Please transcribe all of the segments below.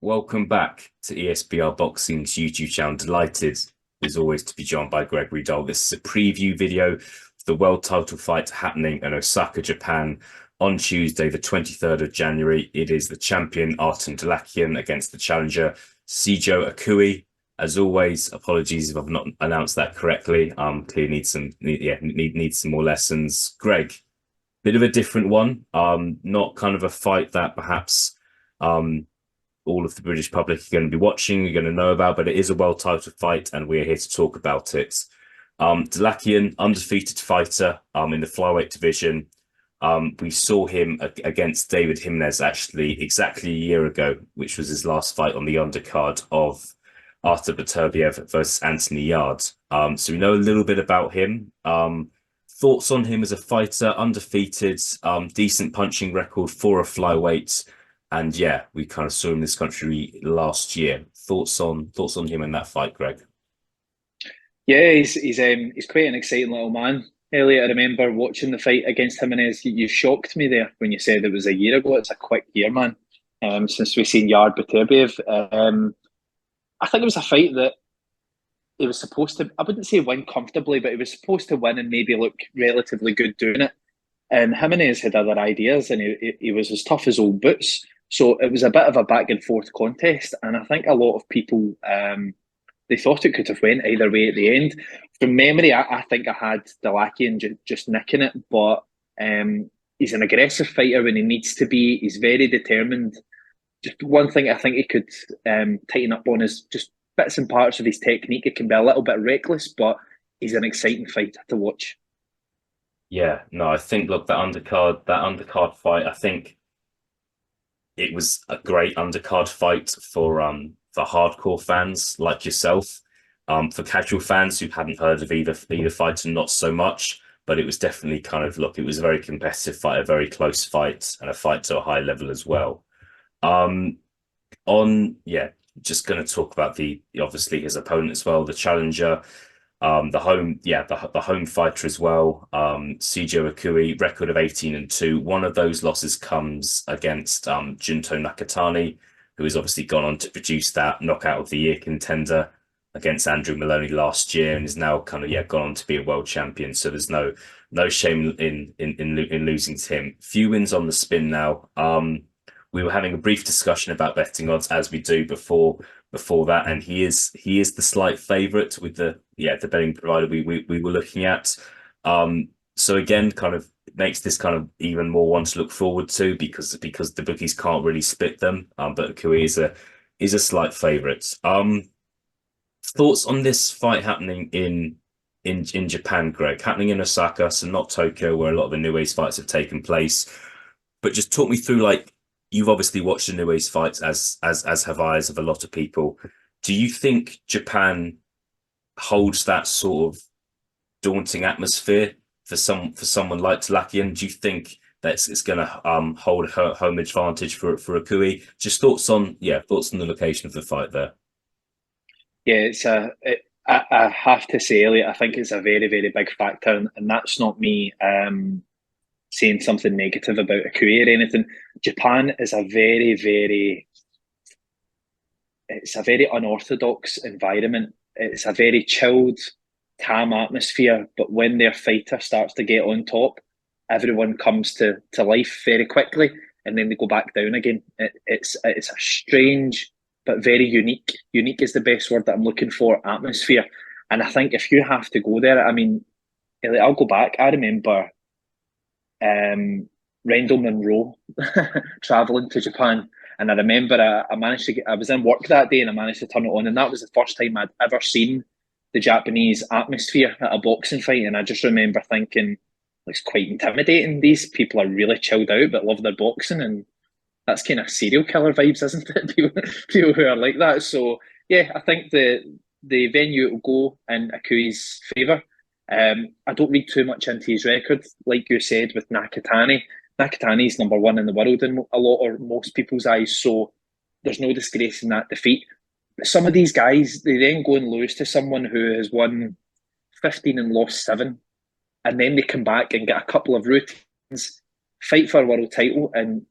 welcome back to ESBR Boxing's YouTube channel. Delighted, as always, to be joined by Gregory Dole. This is a preview video of the world title fight happening in Osaka, Japan on Tuesday, the 23rd of January. It is the champion Artem Dalakian against the challenger Seigo Akui. As always, apologies if I've not announced that correctly. Clearly need some more lessons. Greg, bit of a different one. Not kind of a fight that perhaps all of the British public are going to be watching, you're going to know about, but it is a world title fight, and we're here to talk about it. Dalakian, undefeated fighter in the flyweight division. We saw him against David Jimenez actually exactly a year ago, which was his last fight on the undercard of Artur Beterbiev versus Anthony Yarde. So we know a little bit about him. Thoughts on him as a fighter, undefeated, decent punching record for a flyweight. And yeah, we kind of saw him in this country last year. Thoughts on him in that fight, Greg? Yeah, he's quite an exciting little man. Elliot, I remember watching the fight against Jimenez. You shocked me there when you said it was a year ago. It's a quick year, man. Since we've seen Yarde Beterbiev. I think it was a fight that he was supposed to, I wouldn't say win comfortably, but he was supposed to win and maybe look relatively good doing it. And Jimenez had other ideas, and he was as tough as old boots. So it was a bit of a back and forth contest, and I think a lot of people they thought it could have went either way at the end. From memory, I think I had Dalakian just nicking it, but he's an aggressive fighter when he needs to be. He's very determined. Just one thing I think he could tighten up on is just bits and parts of his technique. It can be a little bit reckless, but he's an exciting fighter to watch. Yeah, no, I think look, that undercard fight, I think it was a great undercard fight for hardcore fans like yourself. For casual fans who hadn't heard of either fighter, not so much. But it was definitely kind of look, it was a very competitive fight, a very close fight, and a fight to a high level as well. Just going to talk about the obviously his opponent as well, the challenger. The home fighter as well. Seigo Akui, record of 18-2. One of those losses comes against Junto Nakatani, who has obviously gone on to produce that knockout of the year contender against Andrew Maloney last year, and is now kind of gone on to be a world champion. So there's no shame in losing to him. Few wins on the spin now. We were having a brief discussion about betting odds, as we do before that, and he is the slight favourite with the betting provider we were looking at. So again, kind of makes this kind of even more one to look forward to because the bookies can't really split them. But Akui is a slight favourite. Thoughts on this fight happening in Japan, Greg? Happening in Osaka, so not Tokyo, where a lot of the New Age fights have taken place. But just talk me through, like, you've obviously watched the New Age fights, as have I, as have a lot of people. Do you think Japan holds that sort of daunting atmosphere for someone like Dalakian? Do you think that it's going to hold her home advantage for Akui? Just thoughts on the location of the fight there. Yeah, I have to say, Elliot, I think it's a very, very big factor, and that's not me saying something negative about Akui or anything. Japan is a very unorthodox environment. It's a very chilled, calm atmosphere, but when their fighter starts to get on top, everyone comes to life very quickly, and then they go back down again. It's a strange but very unique. Unique is the best word that I'm looking for. Atmosphere, and I think if you have to go there, I mean, I'll go back. I remember Rendell Monroe traveling to Japan, and I remember I managed to I was in work that day and I managed to turn it on, and that was the first time I'd ever seen the Japanese atmosphere at a boxing fight. And I just remember thinking, it's quite intimidating. These people are really chilled out but love their boxing, and that's kind of serial killer vibes, isn't it? People who are like that. So yeah, I think the venue will go in Akui's favour. I don't read too much into his record, like you said with Nakatani. Nakatani's number one in the world in a lot or most people's eyes, so there's no disgrace in that defeat. But some of these guys, they then go and lose to someone who has won 15 and lost 7, and then they come back and get a couple of routines, fight for a world title, and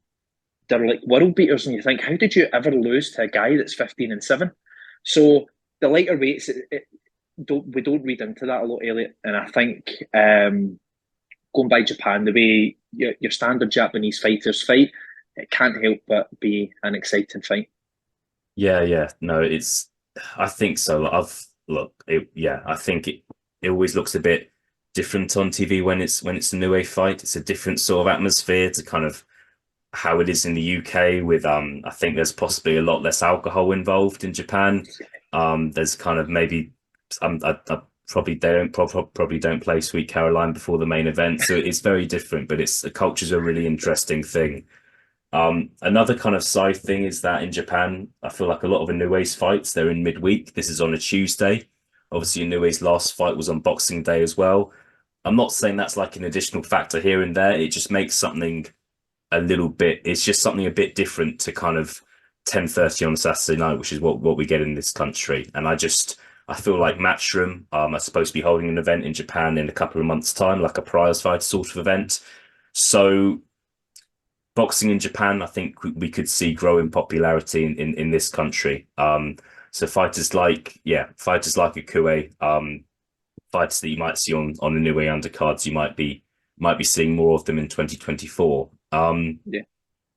they're like world beaters, and you think, how did you ever lose to a guy that's 15-7? So the lighter weights, we don't read into that a lot, Elliot. And I think going by Japan, the way your standard Japanese fighters fight, it can't help but be an exciting fight. Yeah. No, I think so. I think it always looks a bit different on TV when it's a New fight. It's a different sort of atmosphere to kind of how it is in the UK with I think there's possibly a lot less alcohol involved in Japan. There's kind of maybe I probably probably don't play Sweet Caroline before the main event, so it's very different. But it's the culture's a really interesting thing. Another kind of side thing is that in Japan, I feel like a lot of Inoue's fights, they're in midweek. This is on a Tuesday. Obviously, Inoue's last fight was on Boxing Day as well. I'm not saying that's like an additional factor here and there. It just makes something a little bit, it's just something a bit different to kind of 10:30 on Saturday night, which is what we get in this country. And I feel like Matchroom are supposed to be holding an event in Japan in a couple of months' time, like a prize fight sort of event. So boxing in Japan, I think we could see growing popularity in this country. So fighters like Akui, fighters that you might see on the Inoue undercards, you might be seeing more of them in 2024. Yeah.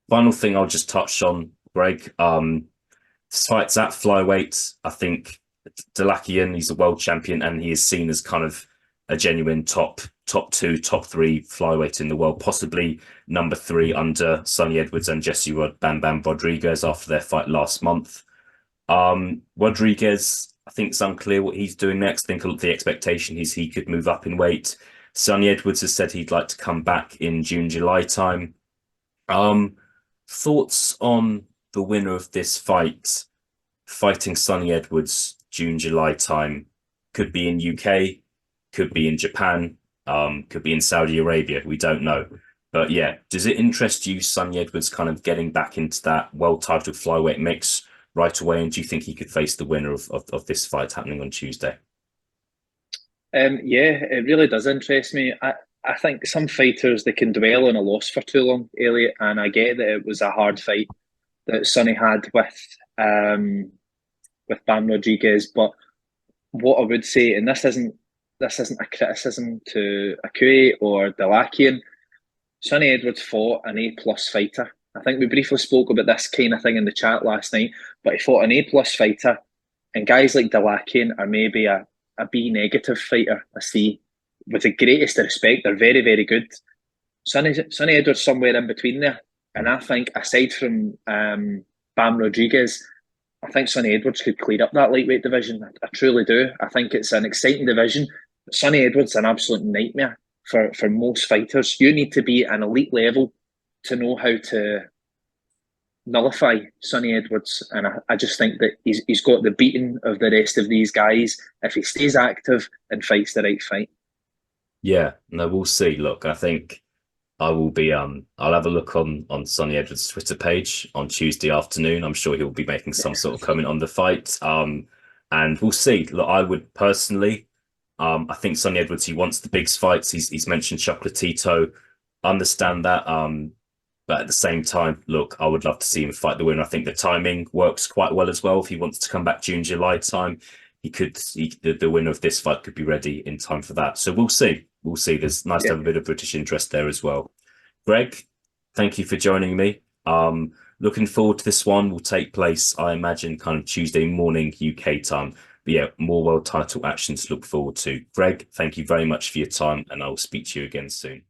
Final thing I'll just touch on, Greg. Fights at flyweight. I think Dalakian, he's a world champion, and he is seen as kind of a genuine top two, top three flyweight in the world, possibly number three under Sonny Edwards and Jesse Bam Bam Rodriguez after their fight last month. Rodriguez, I think it's unclear what he's doing next. I think the expectation is he could move up in weight. Sonny Edwards has said he'd like to come back in June, July time. Thoughts on the winner of this fight fighting Sonny Edwards June, July time? Could be in UK, could be in Japan, could be in Saudi Arabia. We don't know. But yeah, does it interest you, Sonny Edwards, kind of getting back into that world title flyweight mix right away? And do you think he could face the winner of this fight happening on Tuesday? Yeah, it really does interest me. I think some fighters, they can dwell on a loss for too long, Elliot, and I get that it was a hard fight that Sonny had with Bam Rodriguez. But what I would say, and this isn't a criticism to Akui or Dalakian, Sonny Edwards fought an A-plus fighter. I think we briefly spoke about this kind of thing in the chat last night, but he fought an A-plus fighter, and guys like Dalakian are maybe a B negative fighter, a C. With the greatest respect, they're very, very good. Sonny Edwards somewhere in between there. And I think aside from Bam Rodriguez, I think Sonny Edwards could clear up that lightweight division. I truly do. I think it's an exciting division. But Sonny Edwards is an absolute nightmare for most fighters. You need to be an elite level to know how to nullify Sonny Edwards, and I just think that he's got the beating of the rest of these guys if he stays active and fights the right fight. Yeah, no, we'll see. Look, I think I will be I'll have a look on Sonny Edwards' Twitter page on Tuesday afternoon. I'm sure he'll be making some sort of comment on the fight. And we'll see. Look, I would personally, I think Sonny Edwards, he wants the big fights. He's mentioned Chocolatito. Understand that. But at the same time, look, I would love to see him fight the winner. I think the timing works quite well as well. If he wants to come back June, July time, the winner of this fight could be ready in time for that. So we'll see. We'll see. There's nice to have a bit of British interest there as well. Greg, thank you for joining me. Looking forward to this one. Will take place, I imagine, kind of Tuesday morning UK time. But yeah, more world title action to look forward to. Greg, thank you very much for your time, and I will speak to you again soon.